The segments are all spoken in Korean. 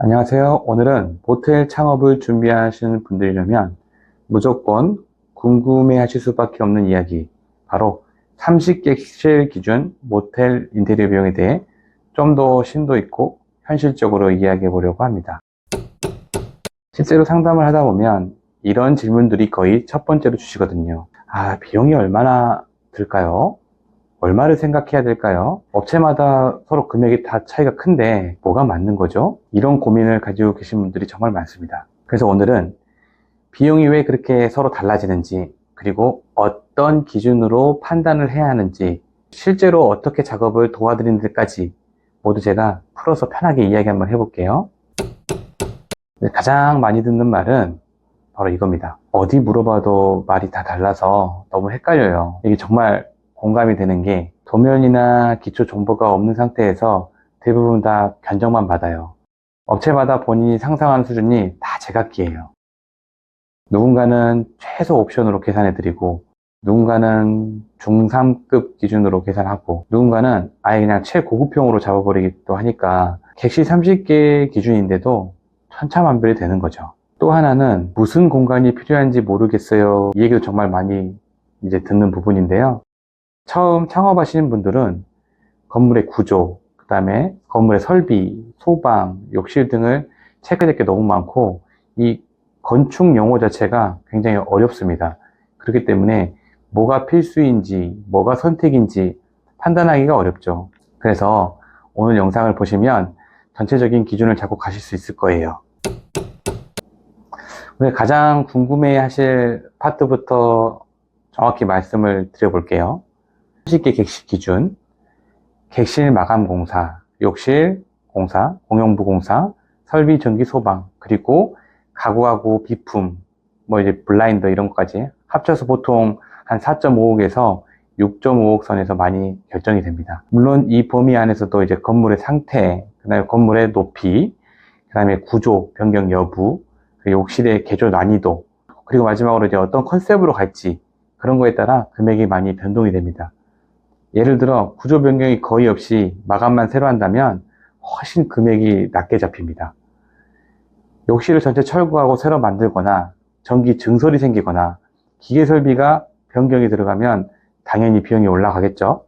안녕하세요. 오늘은 모텔 창업을 준비하시는 분들이라면 무조건 궁금해 하실 수밖에 없는 이야기, 바로 30객실 기준 모텔 인테리어 비용에 대해 좀 더 심도 있고 현실적으로 이야기해 보려고 합니다. 실제로 상담을 하다 보면 이런 질문들이 거의 첫 번째로 주시거든요. 비용이 얼마나 들까요? 얼마를 생각해야 될까요? 업체마다 서로 금액이 다 차이가 큰데 뭐가 맞는 거죠? 이런 고민을 가지고 계신 분들이 정말 많습니다. 그래서 오늘은 비용이 왜 그렇게 서로 달라지는지, 그리고 어떤 기준으로 판단을 해야 하는지, 실제로 어떻게 작업을 도와드리는 데까지 모두 제가 풀어서 편하게 이야기 한번 해볼게요. 가장 많이 듣는 말은 바로 이겁니다. 어디 물어봐도 말이 다 달라서 너무 헷갈려요. 이게 정말 공감이 되는 게, 도면이나 기초 정보가 없는 상태에서 대부분 다 견적만 받아요. 업체마다 본인이 상상하는 수준이 다 제각기예요. 누군가는 최소 옵션으로 계산해드리고, 누군가는 중3급 기준으로 계산하고, 누군가는 아예 그냥 최고급형으로 잡아버리기도 하니까 객실 30개 기준인데도 천차만별이 되는 거죠. 또 하나는 무슨 공간이 필요한지 모르겠어요. 이 얘기도 정말 많이 이제 듣는 부분인데요. 처음 창업하시는 분들은 건물의 구조, 그 다음에 건물의 설비, 소방, 욕실 등을 체크할 게 너무 많고, 이 건축 용어 자체가 굉장히 어렵습니다. 그렇기 때문에 뭐가 필수인지, 뭐가 선택인지 판단하기가 어렵죠. 그래서 오늘 영상을 보시면 전체적인 기준을 잡고 가실 수 있을 거예요. 오늘 가장 궁금해 하실 파트부터 정확히 말씀을 드려볼게요. 30개 객실 기준, 객실 마감 공사, 욕실 공사, 공용부 공사, 설비, 전기, 소방, 그리고 가구하고 비품, 이제 블라인더 이런 것까지 합쳐서 보통 한 4.5억에서 6.5억 선에서 많이 결정이 됩니다. 물론 이 범위 안에서도 이제 건물의 상태, 그다음에 건물의 높이, 그다음에 구조 변경 여부, 그리고 욕실의 개조 난이도, 그리고 마지막으로 이제 어떤 컨셉으로 갈지, 그런 거에 따라 금액이 많이 변동이 됩니다. 예를 들어 구조 변경이 거의 없이 마감만 새로 한다면 훨씬 금액이 낮게 잡힙니다. 욕실을 전체 철거하고 새로 만들거나 전기 증설이 생기거나 기계 설비가 변경이 들어가면 당연히 비용이 올라가겠죠.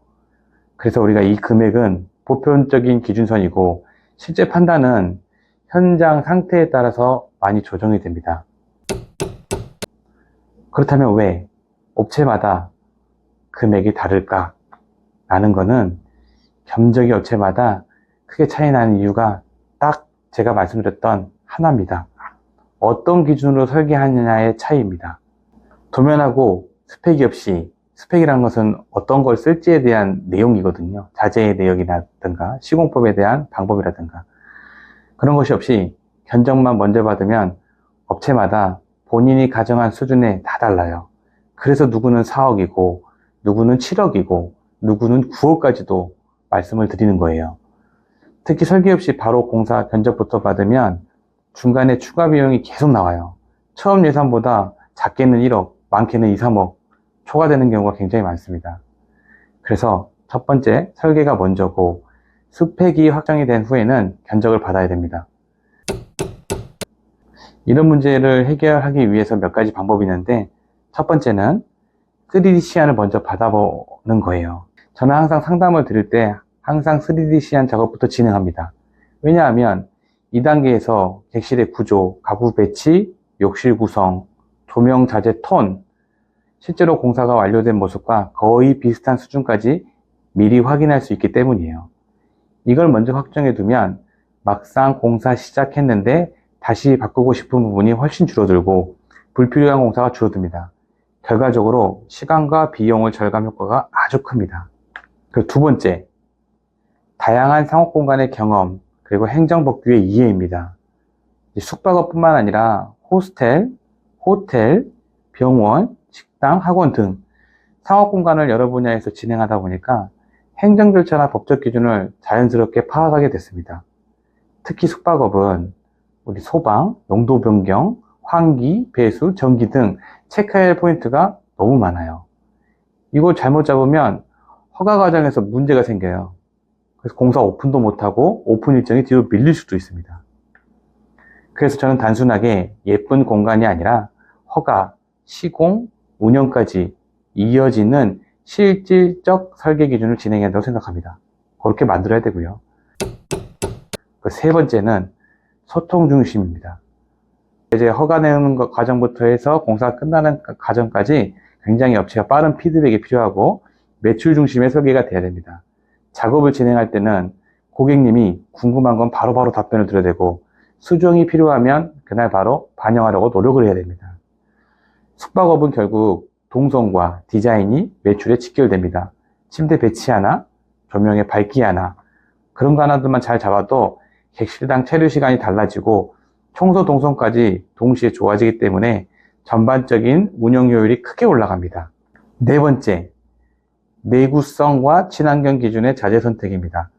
그래서 우리가 이 금액은 보편적인 기준선이고, 실제 판단은 현장 상태에 따라서 많이 조정이 됩니다. 그렇다면 왜 업체마다 금액이 다를까? 라는 거는 견적이 업체마다 크게 차이 나는 이유가 딱 제가 말씀드렸던 하나입니다. 어떤 기준으로 설계하느냐의 차이입니다. 도면하고 스펙이 없이, 스펙이라는 것은 어떤 걸 쓸지에 대한 내용이거든요. 자재의 내역이라든가 시공법에 대한 방법이라든가, 그런 것이 없이 견적만 먼저 받으면 업체마다 본인이 가정한 수준에 다 달라요. 그래서 누구는 4억이고 누구는 7억이고 누구는 9억까지도 말씀을 드리는 거예요. 특히 설계 없이 바로 공사 견적부터 받으면 중간에 추가 비용이 계속 나와요. 처음 예산보다 작게는 1억, 많게는 2, 3억 초과되는 경우가 굉장히 많습니다. 그래서 첫 번째, 설계가 먼저고 스펙이 확정이 된 후에는 견적을 받아야 됩니다. 이런 문제를 해결하기 위해서 몇 가지 방법이 있는데, 첫 번째는 3D 시안을 먼저 받아보는 거예요. 저는 항상 상담을 드릴 때 항상 3D 시안 작업부터 진행합니다. 왜냐하면 2단계에서 객실의 구조, 가구 배치, 욕실 구성, 조명 자재 톤, 실제로 공사가 완료된 모습과 거의 비슷한 수준까지 미리 확인할 수 있기 때문이에요. 이걸 먼저 확정해 두면 막상 공사 시작했는데 다시 바꾸고 싶은 부분이 훨씬 줄어들고 불필요한 공사가 줄어듭니다. 결과적으로 시간과 비용을 절감 효과가 아주 큽니다. 그리고 두 번째, 다양한 상업 공간의 경험, 그리고 행정법규의 이해입니다. 숙박업뿐만 아니라 호스텔, 호텔, 병원, 식당, 학원 등 상업 공간을 여러 분야에서 진행하다 보니까 행정 절차나 법적 기준을 자연스럽게 파악하게 됐습니다. 특히 숙박업은 우리 소방, 용도 변경, 환기, 배수, 전기 등 체크해야 할 포인트가 너무 많아요. 이걸 잘못 잡으면 허가 과정에서 문제가 생겨요. 그래서 공사 오픈도 못하고 오픈 일정이 뒤로 밀릴 수도 있습니다. 그래서 저는 단순하게 예쁜 공간이 아니라 허가, 시공, 운영까지 이어지는 실질적 설계 기준을 진행해야 한다고 생각합니다. 그렇게 만들어야 되고요. 그 세 번째는 소통 중심입니다. 이제 허가 내는 과정부터 해서 공사가 끝나는 과정까지 굉장히 업체가 빠른 피드백이 필요하고 매출 중심의 설계가 돼야 됩니다. 작업을 진행할 때는 고객님이 궁금한 건 바로바로 답변을 드려야 되고 수정이 필요하면 그날 바로 반영하려고 노력을 해야 됩니다. 숙박업은 결국 동선과 디자인이 매출에 직결됩니다. 침대 배치 하나, 조명의 밝기 하나, 그런 거 하나들만 잘 잡아도 객실당 체류 시간이 달라지고 청소 동선까지 동시에 좋아지기 때문에 전반적인 운영 효율이 크게 올라갑니다. 네 번째, 내구성과 친환경 기준의 자재 선택입니다.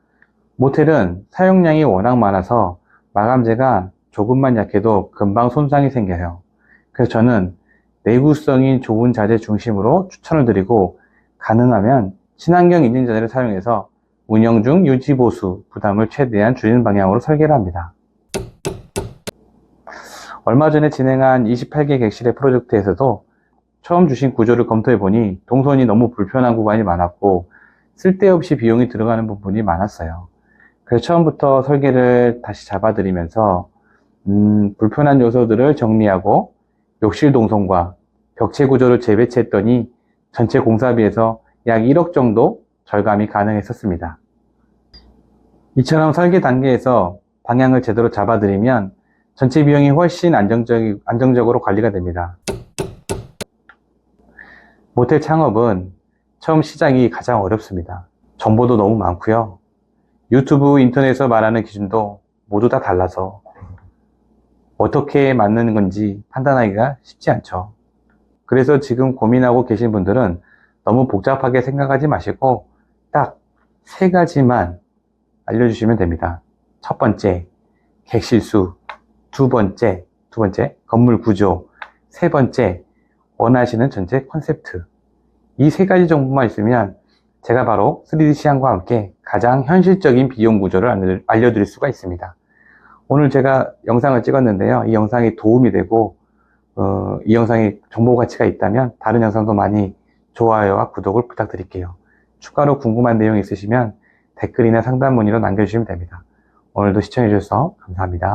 모텔은 사용량이 워낙 많아서 마감재가 조금만 약해도 금방 손상이 생겨요. 그래서 저는 내구성이 좋은 자재 중심으로 추천을 드리고 가능하면 친환경 인증 자재를 사용해서 운영 중 유지 보수 부담을 최대한 줄이는 방향으로 설계를 합니다. 얼마 전에 진행한 28개 객실의 프로젝트에서도 처음 주신 구조를 검토해 보니 동선이 너무 불편한 구간이 많았고 쓸데없이 비용이 들어가는 부분이 많았어요. 그래서 처음부터 설계를 다시 잡아드리면서 불편한 요소들을 정리하고 욕실 동선과 벽체 구조를 재배치했더니 전체 공사비에서 약 1억 정도 절감이 가능했었습니다. 이처럼 설계 단계에서 방향을 제대로 잡아드리면 전체 비용이 훨씬 안정적으로 관리가 됩니다. 모텔 창업은 처음 시작이 가장 어렵습니다. 정보도 너무 많고요. 유튜브, 인터넷에서 말하는 기준도 모두 다 달라서 어떻게 맞는 건지 판단하기가 쉽지 않죠. 그래서 지금 고민하고 계신 분들은 너무 복잡하게 생각하지 마시고 딱 세 가지만 알려주시면 됩니다. 첫 번째, 객실 수. 두 번째, 건물 구조. 세 번째, 원하시는 전체 컨셉트. 이 세 가지 정보만 있으면 제가 바로 3D 시안과 함께 가장 현실적인 비용 구조를 알려드릴 수가 있습니다. 오늘 제가 영상을 찍었는데요. 이 영상이 도움이 되고 이 영상에 정보 가치가 있다면 다른 영상도 많이 좋아요와 구독을 부탁드릴게요. 추가로 궁금한 내용 있으시면 댓글이나 상담 문의로 남겨주시면 됩니다. 오늘도 시청해주셔서 감사합니다.